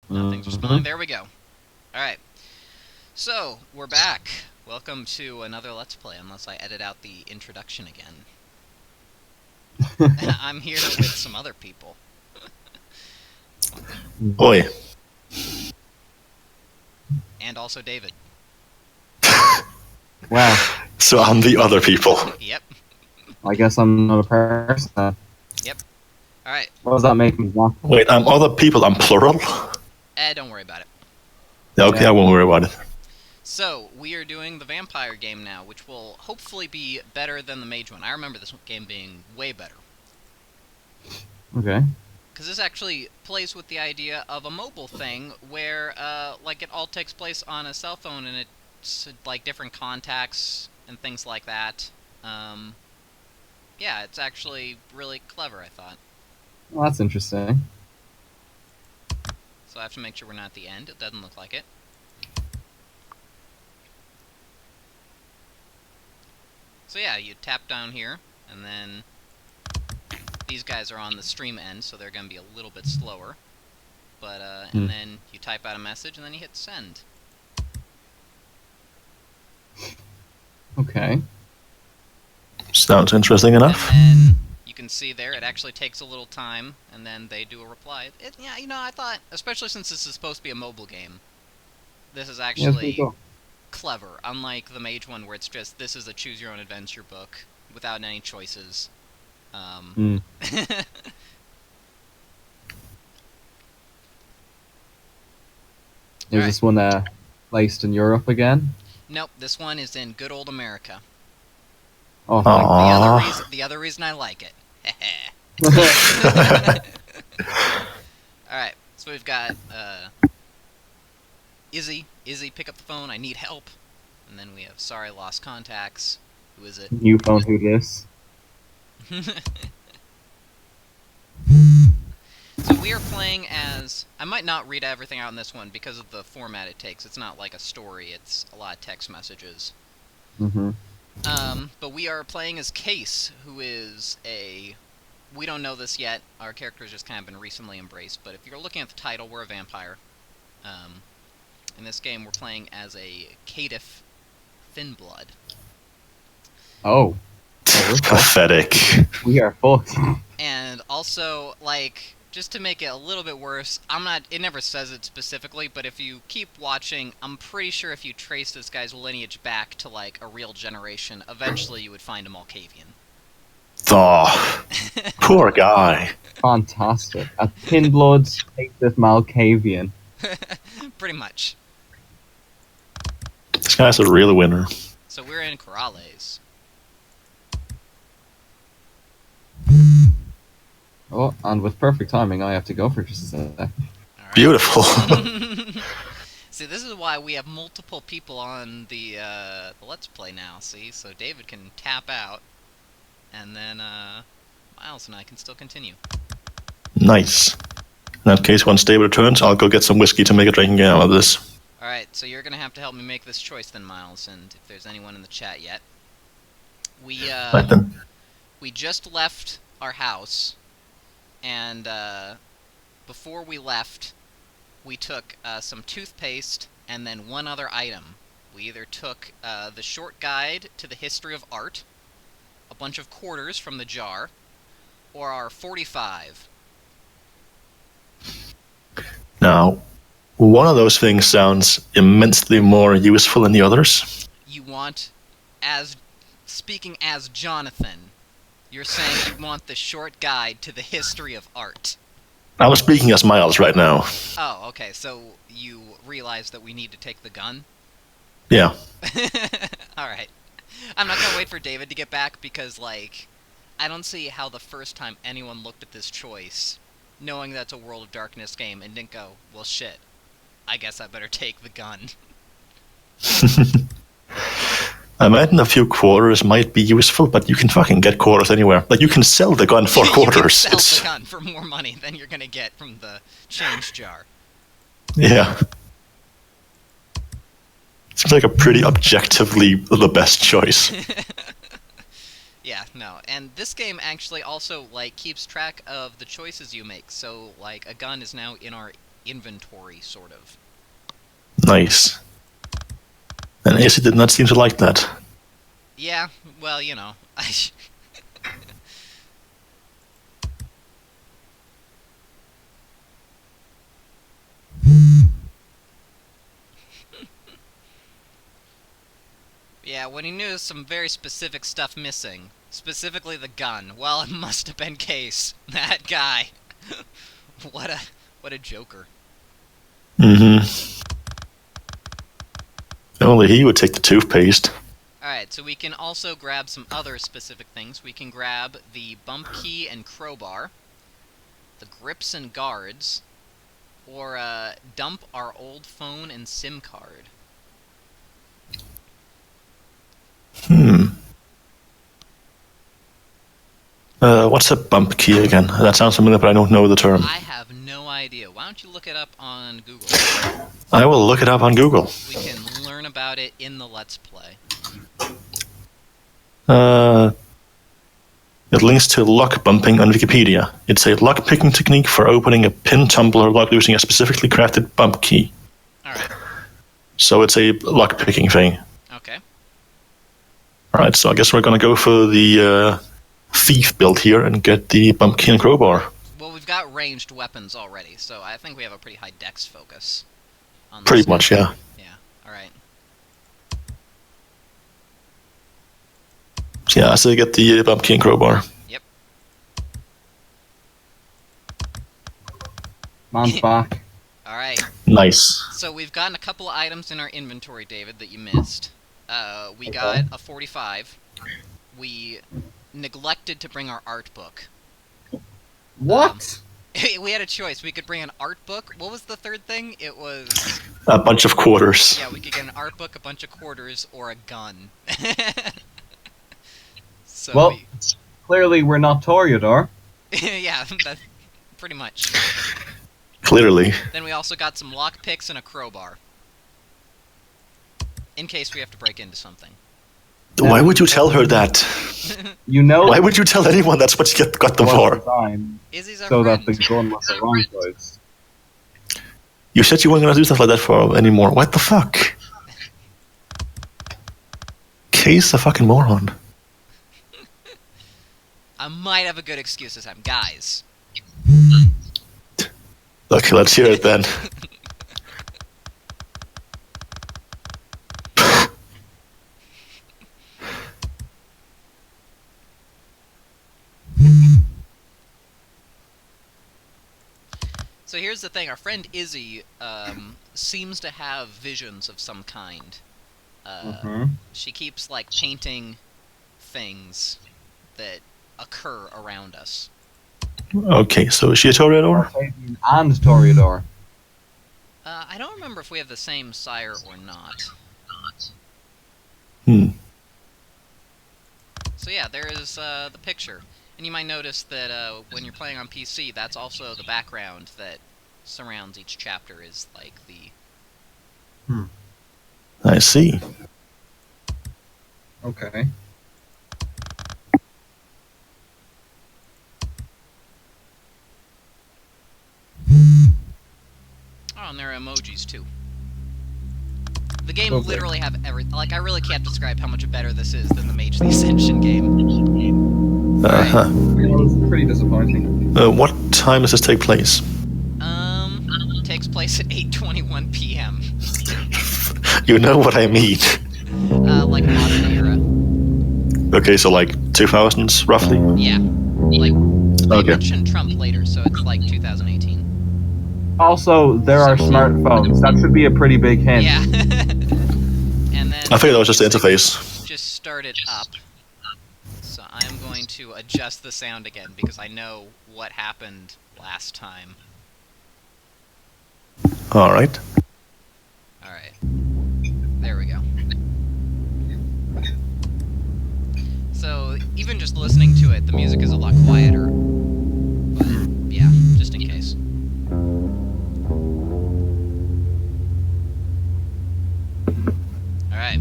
Nothing's responding. There we go. Alright. So, we're back. Welcome to another Let's Play, unless I edit out the introduction again. I'm here with some other people. Oi. And also David. Wow. So I'm the other people. Yep. I guess I'm not a person. Yep. Alright. What does that make me? Wait, I'm other people, I'm plural? Don't worry about it. Okay, Yeah. I won't worry about it. So, we are doing the vampire game now, which will hopefully be better than the mage one. I remember this game being way better. Okay. Because this actually plays with the idea of a mobile thing where, like, it all takes place on a cell phone and it's, like, different contacts and things like that. Yeah, it's actually really clever, I thought. Well, that's interesting. So I have to make sure we're not at the end. It doesn't look like it. So yeah, you tap down here, and then these guys are on the stream end, so they're going to be a little bit slower. But, and then you type out a message, and then you hit send. Okay. Sounds interesting enough. And then you can see there, it actually takes a little time, and then they do a reply. Yeah, you know, I thought, especially since this is supposed to be a mobile game, this is Yeah, that's actually pretty cool. clever, unlike the Mage one where it's just, this is a choose-your-own-adventure book without any choices. Mm. Is this one placed in Europe again? Nope, this one is in good old America. Oh, The other reason I like it. Alright, so we've got, Izzy, pick up the phone, I need help. And then we have, sorry, lost contacts. Who is it? New phone, who this? So we are playing as... I might not read everything out in this one because of the format it takes. It's not like a story, it's a lot of text messages. Mm-hmm. But we are playing as Case, who is a... We don't know this yet. Our character's just kind of been recently embraced. But if you're looking at the title, we're a vampire. In this game, we're playing as a caitiff Thinblood. Oh. Pathetic. We are fucked. And also, like, just to make it a little bit worse, it never says it specifically, but if you keep watching, I'm pretty sure if you trace this guy's lineage back to, like, a real generation, eventually you would find a Malkavian. Oh, poor guy. Fantastic. A thin blood, take this Malkavian. Pretty much. This guy's a real winner. So we're in Corrales. Oh, and with perfect timing, I have to go for just a sec. All right. Beautiful. See, this is why we have multiple people on the Let's Play now, see? So David can tap out, and then Miles and I can still continue. Nice. In that case, once David returns, I'll go get some whiskey to make a drinking game out of this. Alright, so you're gonna have to help me make this choice then, Miles, and if there's anyone in the chat yet. Right then. We just left our house, and before we left, we took some toothpaste and then one other item. We either took the short guide to the history of art, a bunch of quarters from the jar, or our 45. Now, one of those things sounds immensely more useful than the others. You want, speaking as Jonathan, you're saying you want the short guide to the history of art. I'm speaking as Miles right now. Oh, okay, so you realize that we need to take the gun? Yeah. Alright. I'm not gonna wait for David to get back because, like, I don't see how the first time anyone looked at this choice, knowing that's a World of Darkness game, and didn't go, well shit, I guess I better take the gun. I imagine a few quarters might be useful, but you can fucking get quarters anywhere. Like, you can sell the gun for quarters. You can sell the gun for more money than you're gonna get from the change jar. Yeah. Seems like a pretty objectively the best choice. Yeah, no, and this game actually also, like, keeps track of the choices you make, so, like, a gun is now in our inventory, sort of. Nice. And Izzy did not seem to like that. Yeah, well, you know. Yeah, when he knew some very specific stuff missing, specifically the gun, well, it must have been Case. That guy. What a joker. Mm-hmm. Only he would take the toothpaste. Alright, so we can also grab some other specific things. We can grab the bump key and crowbar, the grips and guards, or dump our old phone and SIM card. What's a bump key again? That sounds familiar, but I don't know the term. I have no idea. Why don't you look it up on Google? I will look it up on Google. We can learn about it in the Let's Play. It links to lock bumping on Wikipedia. It's a lock picking technique for opening a pin tumbler lock using a specifically crafted bump key. Alright. So it's a lock picking thing. Okay. Alright, so I guess we're gonna go for the thief build here and get the bump key and crowbar. Well, we've got ranged weapons already, so I think we have a pretty high dex focus on this. Pretty much, yeah. Yeah, alright. So yeah, I say get the bump key and crowbar. Yep. Man's back. Alright. Nice. So we've gotten a couple of items in our inventory, David, that you missed. We got a 45. We neglected to bring our art book. What? We had a choice. We could bring an art book. What was the third thing? It was... A bunch of quarters. Yeah, we could get an art book, a bunch of quarters, or a gun. So Well, clearly we're not Toreador. yeah, that's pretty much. Clearly. Then we also got some lockpicks and a crowbar. In case we have to break into something. Why would you tell her that? You know. Why would you tell anyone that's what you got them for? Izzy's our So friend. that the gun was the wrong choice. You said you weren't going to do stuff like that for anymore. What the fuck? Case a fucking moron. I might have a good excuse this time. Guys. Okay, let's hear it then. So here's the thing. Our friend Izzy seems to have visions of some kind. She keeps, like, painting things that occur around us. Okay, so is she a Toreador? And Toreador. I don't remember if we have the same sire or not. So yeah, there is the picture. And you might notice that when you're playing on PC, that's also the background that surrounds each chapter is like the... I see. Okay. Oh, and there are emojis too. The game Okay. literally have everything. Like, I really can't describe how much better this is than the Mage the Ascension game. Uh-huh. It was pretty disappointing. What time does this take place? It takes place at 8:21 p.m. You know what I mean. Like modern era. Okay, so like 2000s, roughly? Yeah. Like, they Okay. mentioned Trump later, so it's like 2018. Also, there are smartphones. That should be a pretty big hint. Yeah. And then... I figured that was just the interface. Just started up. So I'm going to adjust the sound again, because I know what happened last time. Alright. Alright. There we go. So, even just listening to it, the music is a lot quieter. But, yeah, just in case. Alright.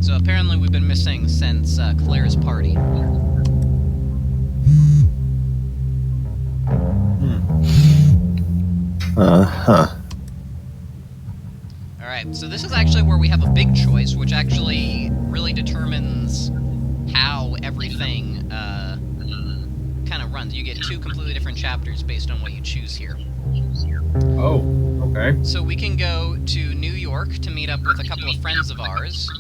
So apparently we've been missing represents Claire's party. Uh-huh. Alright, so this is actually where we have a big choice, which actually really determines how everything kind of runs. You get 2 completely different chapters based on what you choose here. Oh, okay. So we can go to New York to meet up with a couple of friends of ours.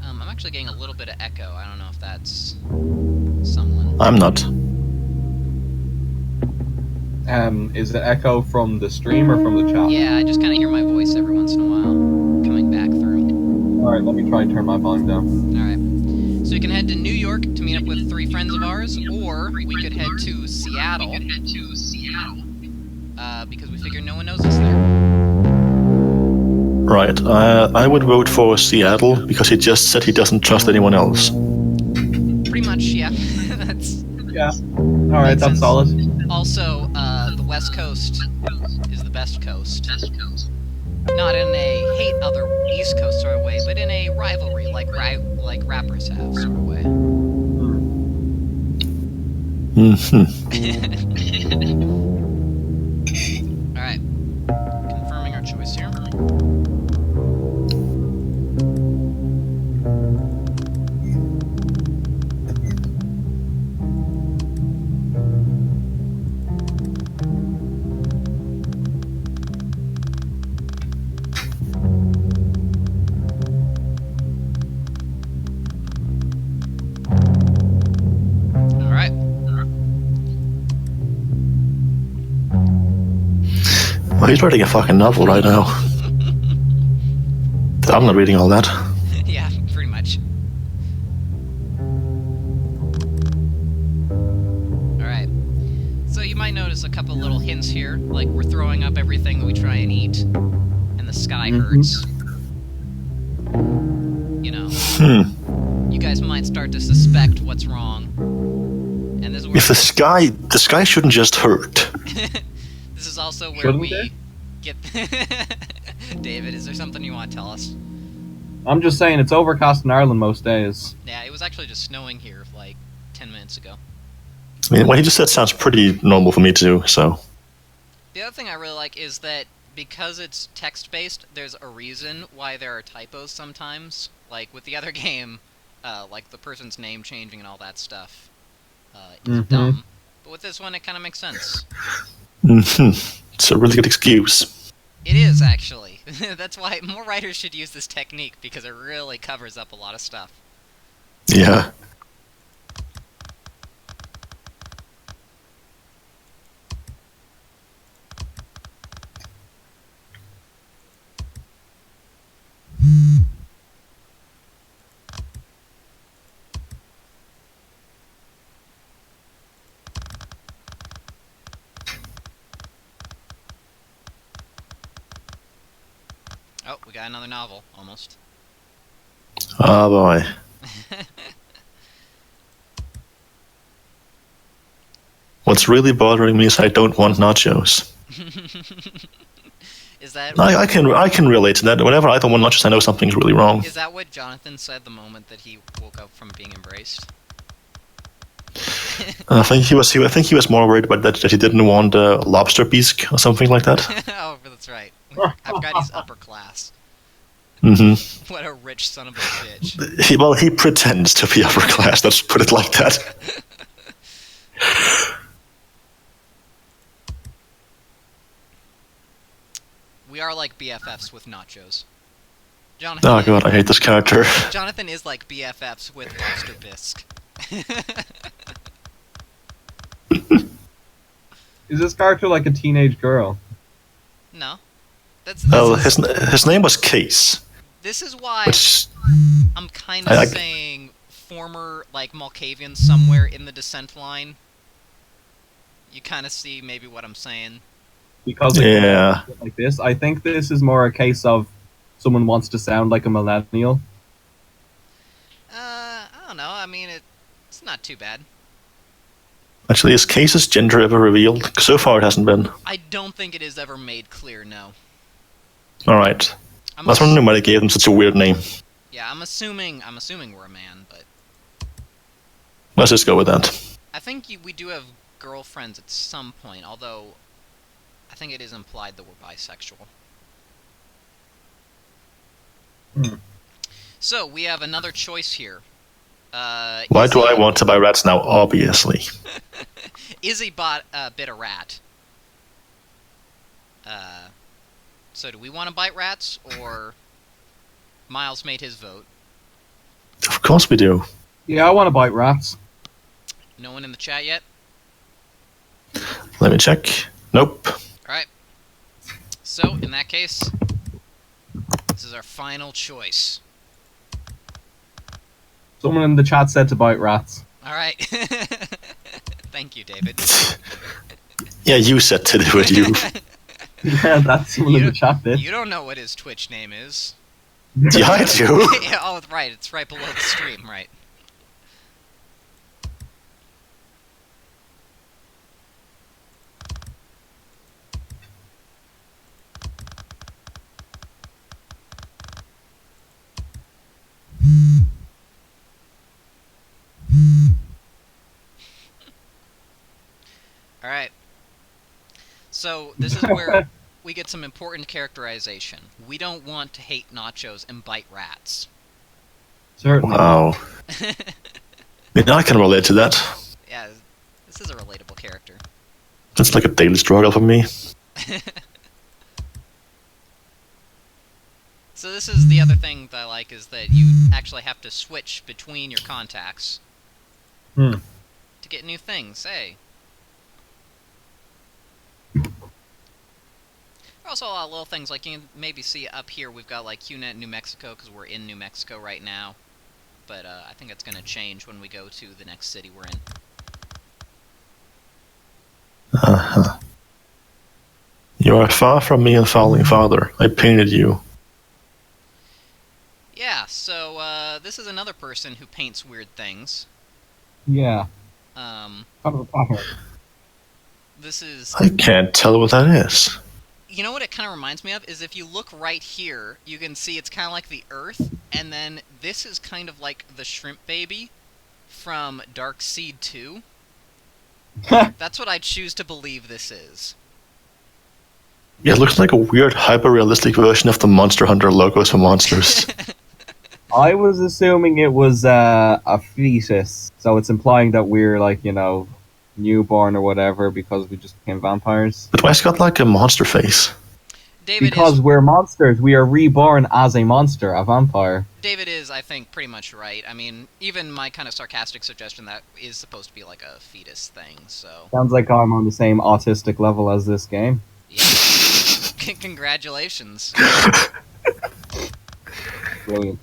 I'm actually getting a little bit of echo. I don't know if that's someone. I'm not. Is it echo from the stream or from the chat? Yeah, I just kind of hear my voice every once in a while coming back through. Alright, let me try and turn my volume down. Alright. So we can head to New York to meet up with 3 friends of ours, or we could head to Seattle. Because we figure no one knows us there. Right. I would vote for Seattle because he just said he doesn't trust anyone else. Pretty much, yeah. That's... Yeah. Alright, that's solid. Also, the West Coast is the best coast. Not in a hate other East Coast sort of way, but in a rivalry, like rappers have sort of way. Alright. Confirming our choice here. Well, he's writing a fucking novel right now. I'm not reading all that. Yeah, pretty much. Alright. So you might notice a couple little hints here, like we're throwing up everything we try and eat, and the sky hurts. You know. You guys might start to suspect what's wrong. And this is where If the sky shouldn't just hurt. this is also where Shouldn't we it? get... David, is there something you want to tell us? I'm just saying, it's overcast in Ireland most days. Yeah, it was actually just snowing here like 10 minutes ago. I mean, what he just said sounds pretty normal for me too, so... The other thing I really like is that because it's text-based, there's a reason why there are typos sometimes. Like, with the other game, like the person's name changing and all that stuff is dumb. But with this one, it kind of makes sense. It's a really good excuse. It is, actually. That's why more writers should use this technique, because it really covers up a lot of stuff. Yeah. Oh, we got another novel, almost. Oh boy. What's really bothering me is I don't want nachos. Is that... I can relate to that. Whenever I don't want nachos, I know something's really wrong. Is that what Jonathan said the moment that he woke up from being embraced? I think he was more worried about that he didn't want lobster bisque or something like that. Oh, that's right. I've got his upper class. Mm-hmm. What a rich son of a bitch. He pretends to be upper class. Let's put it like that. We are like BFFs with nachos. Jonathan. Oh god, I hate this character. Jonathan is like BFFs with lobster bisque. Is this character like a teenage girl? No. His name was Case. This is why Which, I'm kind of saying former, like, Malkavian somewhere in the descent line. You kind of see maybe what I'm saying. Because yeah. Like this, I think this is more a case of someone wants to sound like a millennial. I don't know. I mean, it's not too bad. Actually, is Case's gender ever revealed? So far, it hasn't been. I don't think it is ever made clear, no. Alright. I was wondering why they gave them such a weird name. Yeah, I'm assuming we're a man, but Let's just go with that. I think we do have girlfriends at some point, although I think it is implied that we're bisexual. So, we have another choice here. Why do I want to buy rats now? Obviously. Izzy bought a bit of rat. So do we want to bite rats, or Miles made his vote? Of course we do. Yeah, I want to bite rats. No one in the chat yet? Let me check. Nope. Alright. So, in that case, this is our final choice. Someone in the chat said to bite rats. Alright. Thank you, David. Yeah, you said to do it, you. Yeah, that's someone in the chat did. You don't know what his Twitch name is. Yeah, I do. Yeah, oh, right. It's right below the stream, right. Alright. So, this is where we get some important characterization. We don't want to hate nachos and bite rats. Certainly. Wow. I mean, I can relate to that. Yeah, this is a relatable character. That's like a daily struggle for me. So this is the other thing that I like, is that you actually have to switch between your contacts to get new things, hey. Also, a lot of little things, like you can maybe see up here, we've got like QNet New Mexico, because we're in New Mexico right now. But I think it's going to change when we go to the next city we're in. Uh-huh. You are far from me and falling father. I painted you. Yeah, so this is another person who paints weird things. Yeah. Um, Kind of a pattern. this is... I can't tell what that is. You know what it kind of reminds me of? Is if you look right here, you can see it's kind of like the Earth, and then this is kind of like the shrimp baby from Dark Seed 2. That's what I choose to believe this is. Yeah, it looks like a weird, hyper-realistic version of the Monster Hunter logos for monsters. I was assuming it was a fetus, so it's implying that we're like, you know, newborn or whatever because we just became vampires. But why has it got like a monster face? David Because is, we're monsters, we are reborn as a monster, a vampire. David is, I think, pretty much right. I mean, even my kind of sarcastic suggestion that is supposed to be like a fetus thing, so... Sounds like I'm on the same autistic level as this game. Yeah. Congratulations. Brilliant.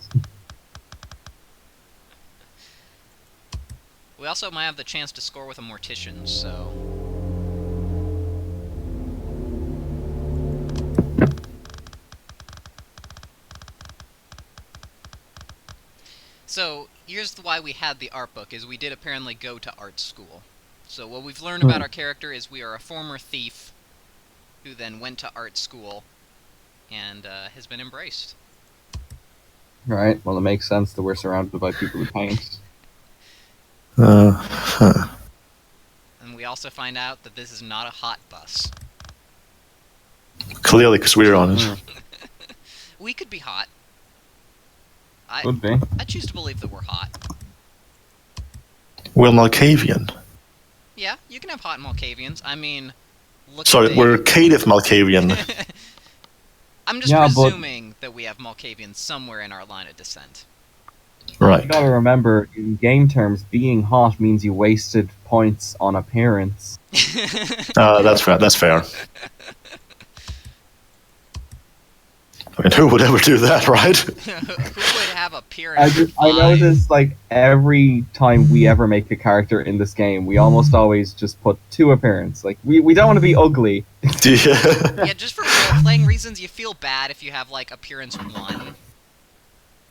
We also might have the chance to score with a mortician, so... So, here's why we had the art book, is we did apparently go to art school. So what we've learned about our character is we are a former thief who then went to art school and has been embraced. Right, well it makes sense that we're surrounded by people who paint. Huh. And we also find out that this is not a hot bus. Clearly, because we're on it. We could be hot. Could be. I choose to believe that we're hot. We're Malkavian. Yeah, you can have hot Malkavians. I mean, look Sorry, at we're Cative Malkavian. I'm just presuming that we have Malkavians somewhere in our line of descent. Right. You gotta remember, in game terms, being hot means you wasted points on appearance. That's fair. That's fair. I mean, who would ever do that, right? Who would have appearance? I know this, like, every time we ever make a character in this game, we almost always just put 2 appearance. Like, we don't want to be ugly. Yeah, just for role-playing reasons, you feel bad if you have, like, appearance 1.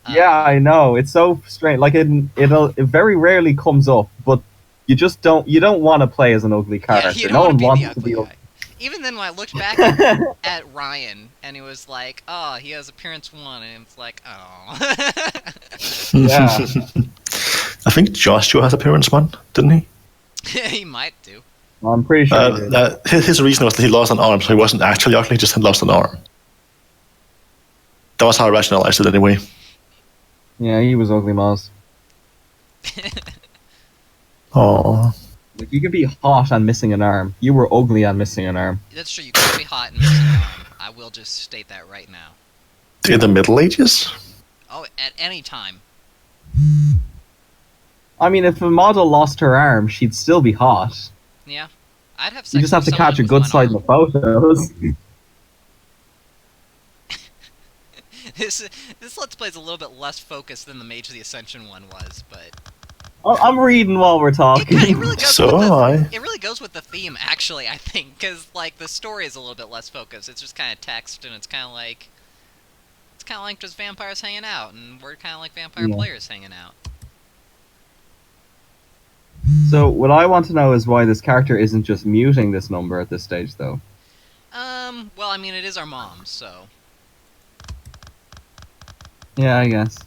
Yeah, I know. It's so strange. Like, it very rarely comes up, but you just don't want to play as an ugly character. Yeah, you don't no want one to be wants the to ugly be guy. ugly. even then, when I looked back at Ryan, and he was like, "Oh, he has appearance 1," and it's like, "Oh." Yeah. I think Joshua has appearance 1, didn't he? He might do. I'm pretty sure. He did. His reason was that he lost an arm, so he wasn't actually ugly, he just had lost an arm. That was how I rationalized it anyway. Yeah, he was ugly, Moz. Aww. Like, you can be hot and missing an arm. You were ugly and missing an arm. That's true. You can't be hot and missing an arm. I will just state that right now. In the Middle Ages? Oh, at any time. I mean, if a model lost her arm, she'd still be hot. Yeah, I'd have sex. You just have to with catch a someone good with side in one the photos. arm. This Let's Play is a little bit less focused than the Mage of the Ascension one was, but I'm reading while we're talking. it really goes So with am I. it really goes with the theme, actually. I think because like the story is a little bit less focused. It's just kind of text, and it's kind of like just vampires hanging out, and we're kind of like vampire players hanging out. So, what I want to know is why this character isn't just muting this number at this stage, though. Well, I mean, it is our mom, so. Yeah, I guess.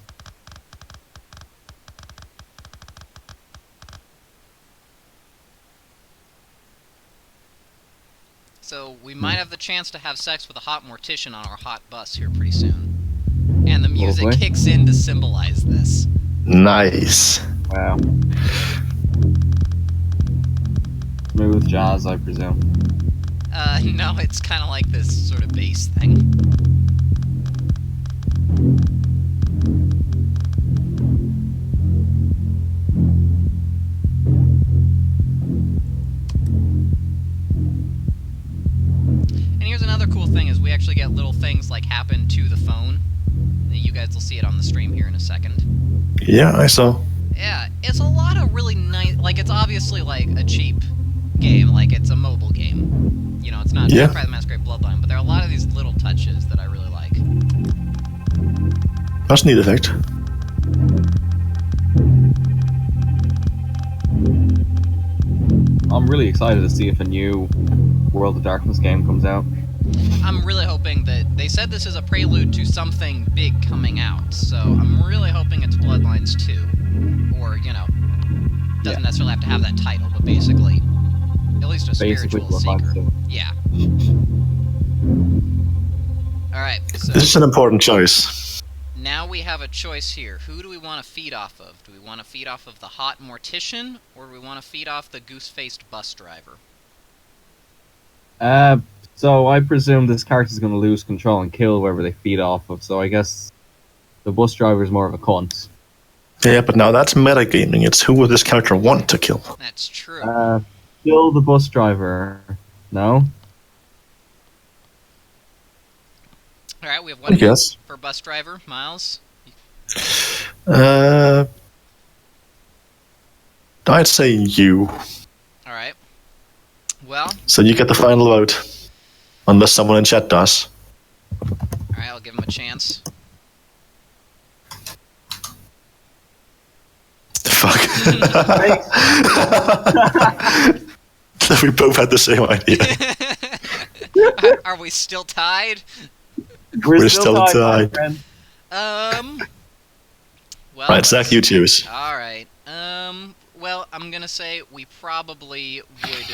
So we might have the chance to have sex with a hot mortician on our hot bus here pretty soon. And the music Lovely. kicks in to symbolize this. Nice. Wow. Smooth jazz, I presume. No, it's kind of like this sort of bass thing. And here's another cool thing is we actually get little things like happen to the phone. You guys will see it on the stream here in a second. Yeah, I saw. Yeah, it's a lot of really nice, like, it's obviously, like, a cheap game, like, it's a mobile game. You know, it's not Vampire the Masquerade Bloodline, but there are a lot of these little touches that I really like. That's a neat effect. I'm really excited to see if a new World of Darkness game comes out. I'm really hoping that, they said this is a prelude to something big coming out, so I'm really hoping it's Bloodlines 2. Or, you know, doesn't necessarily have to have that title, but basically, at least a Basically, spiritual seeker. Bloodlines 2. Yeah. Alright, so This is an important choice. now we have a choice here. Who do we want to feed off of? Do we want to feed off of the hot mortician, or do we want to feed off the goose-faced bus driver? So I presume this character's going to lose control and kill whoever they feed off of, so I guess the bus driver is more of a cunt. Yeah, but now that's metagaming. It's who would this character want to kill? That's true. Kill the bus driver. No? Alright, we have I one guess. for bus driver. Miles? I'd say you. Alright. Well, So you get the final vote. Unless someone in chat does. alright, I'll give him a chance. Fuck. We both had the same idea. Are we still tied? We're still my tied. friend. Well, Right, Zach, you choose. Alright. Well, I'm gonna say we probably would,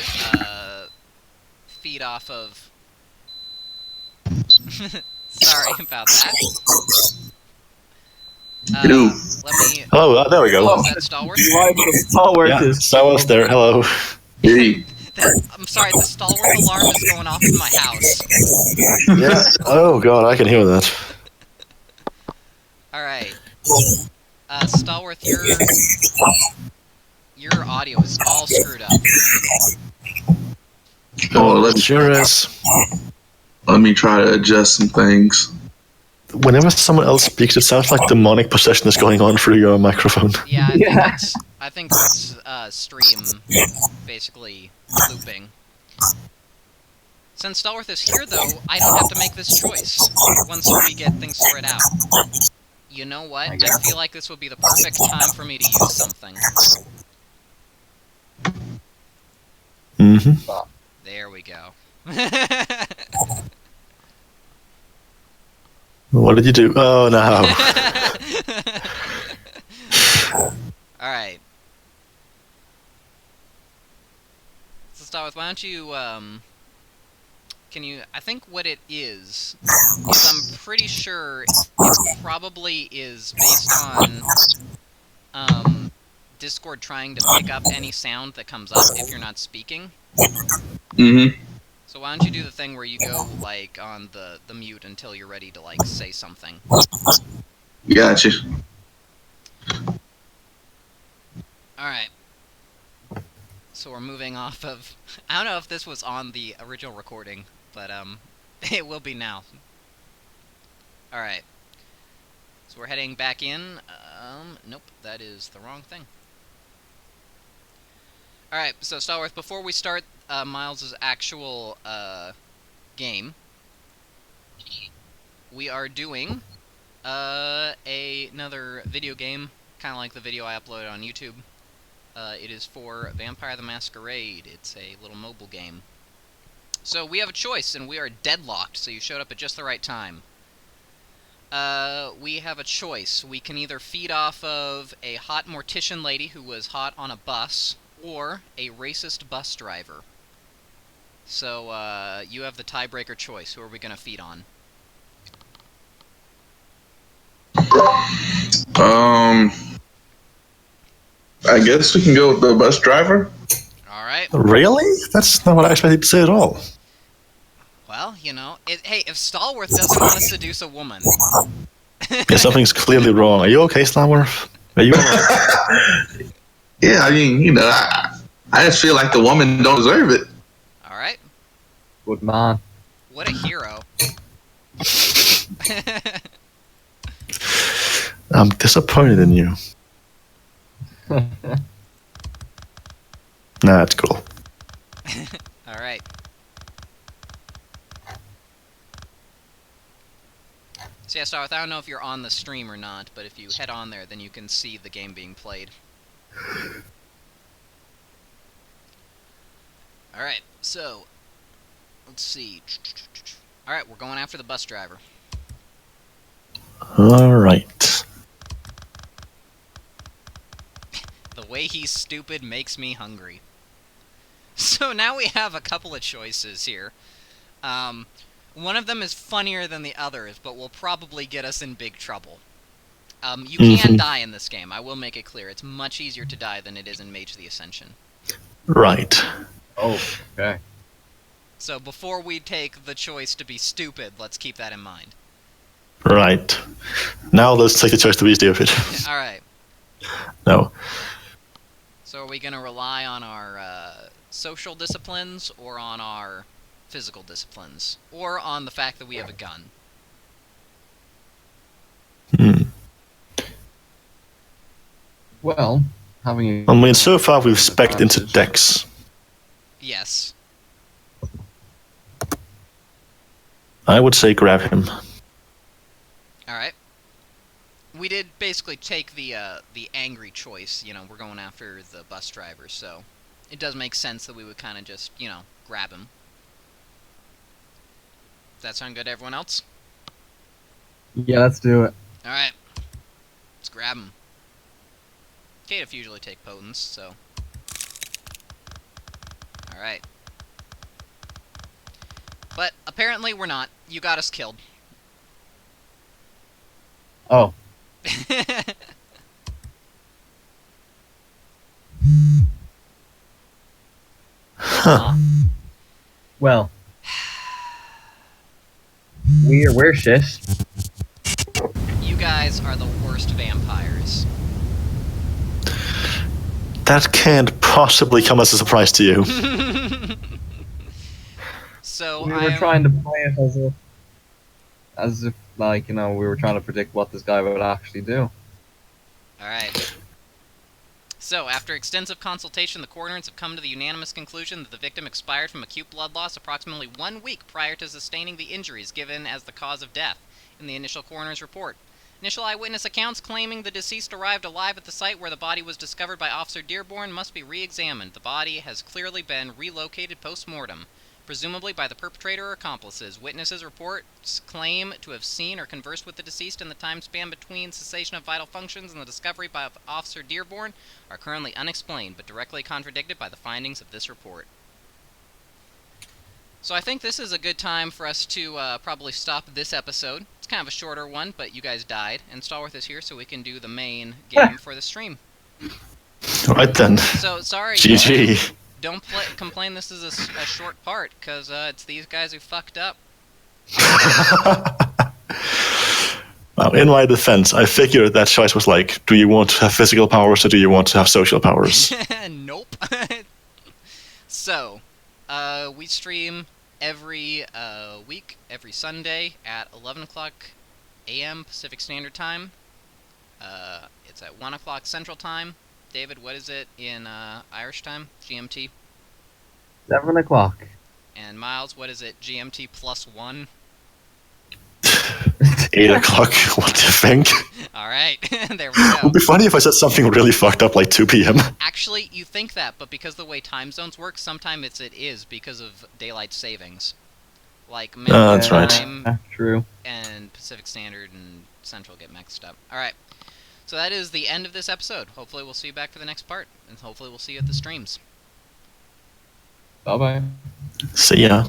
feed off of... Sorry about that. Let me... Hello, there we go. Oh, is that Stalwart? Right, the stalwart Yeah, is someone's there. Hello. Hey, I'm sorry, the Stalwart alarm is going off in my house. Yeah. Oh god, I can hear that. Alright. Stalwart, your audio is all screwed up. oh, Sure is. let me try to adjust some things. Whenever someone else speaks, it sounds like demonic possession is going on through your microphone. Yeah, Yeah. I think it's stream basically looping. Since Stalwart is here, though, I don't have to make this choice once we get things sorted out. You know what? I feel like this would be the perfect time for me to use something. Mm-hmm. There we go. What did you do? Oh no. Alright. So start with, why don't you, can you, I think what it is I'm pretty sure it probably is based on, Discord trying to pick up any sound that comes up if you're not speaking. Mm-hmm. So why don't you do the thing where you go, like, on the mute until you're ready to, like, say something. Gotcha. Alright. So we're moving off of... I don't know if this was on the original recording, but, it will be now. Alright. So we're heading back in. Nope, that is the wrong thing. Alright, so Starworth, before we start Miles' actual game, we are doing another video game, kind of like the video I uploaded on YouTube. It is for Vampire the Masquerade. It's a little mobile game. So we have a choice, and we are deadlocked, so you showed up at just the right time. We have a choice. We can either feed off of a hot mortician lady who was hot on a bus, or a racist bus driver. So, you have the tiebreaker choice. Who are we gonna feed on? I guess we can go with the bus driver. Alright. Really? That's not what I expected to say at all. Well, you know, hey, if Stallworth doesn't want to seduce a woman... Yeah, something's clearly wrong. Are you okay, Slamworth? Are you alright? Yeah, I mean, you know, I just feel like the woman don't deserve it. Alright. Good man. What a hero. I'm disappointed in you. Nah, it's cool. Alright. So yeah, Starworth, I don't know if you're on the stream or not, but if you head on there, then you can see the game being played. Alright, so... let's see. Alright, we're going after the bus driver. Alright. The way he's stupid makes me hungry. So now we have a couple of choices here. One of them is funnier than the others, but will probably get us in big trouble. You can die in this game, I will make it clear. It's much easier to die than it is in Mage the Ascension. Right. Oh, okay. So before we take the choice to be stupid, let's keep that in mind. Right. Now let's take the choice to be stupid. Alright. No. So are we going to rely on our social disciplines, or on our physical disciplines? Or on the fact that we have a gun? Well, having a... I mean, so far we've spec'd into Dex. Yes. I would say grab him. Alright. We did basically take the angry choice, you know, we're going after the bus driver, so it does make sense that we would kind of just, you know, grab him. Does that sound good to everyone else? Yeah, let's do it. Alright. Let's grab him. Caitiff usually take potence, so... Alright. But apparently we're not. You got us killed. Oh. Huh. Well. We're shit. You guys are the worst vampires. That can't possibly come as a surprise to you. So We were trying to play it as if, like, you know, we were trying to predict what this guy would actually do. Alright. So, after extensive consultation, the coroners have come to the unanimous conclusion that the victim expired from acute blood loss approximately 1 week prior to sustaining the injuries given as the cause of death in the initial coroner's report. Initial eyewitness accounts claiming the deceased arrived alive at the site where the body was discovered by Officer Dearborn must be re-examined. The body has clearly been relocated post-mortem. presumably by the perpetrator or accomplices. Witnesses' reports claim to have seen or conversed with the deceased in the time span between cessation of vital functions and the discovery by Officer Dearborn are currently unexplained, but directly contradicted by the findings of this report. So I think this is a good time for us to probably stop this episode. It's kind of a shorter one, but you guys died, and Stallworth is here so we can do the main game for the stream. Right then. So, sorry, GG. don't complain this is a short part, because it's these guys who fucked up. Well, in my defense, I figured that choice was like, do you want to have physical powers or do you want to have social powers? Nope. So, we stream every week, every Sunday at 11 o'clock a.m. Pacific Standard Time. It's at 1 o'clock Central Time. David, what is it in Irish time? GMT? 7 o'clock. And Miles, what is it? GMT plus 1? 8 o'clock, what do you think? Alright, there we It go. would be funny if I said something really fucked up like 2 p.m. Actually, you think that, but because the way time zones work, sometimes it is because of daylight savings. Like That's Mountain right. Time True. and Pacific Standard and Central get mixed up. Alright, so that is the end of this episode. Hopefully we'll see you back for the next part, and hopefully we'll see you at the streams. Bye-bye. See ya.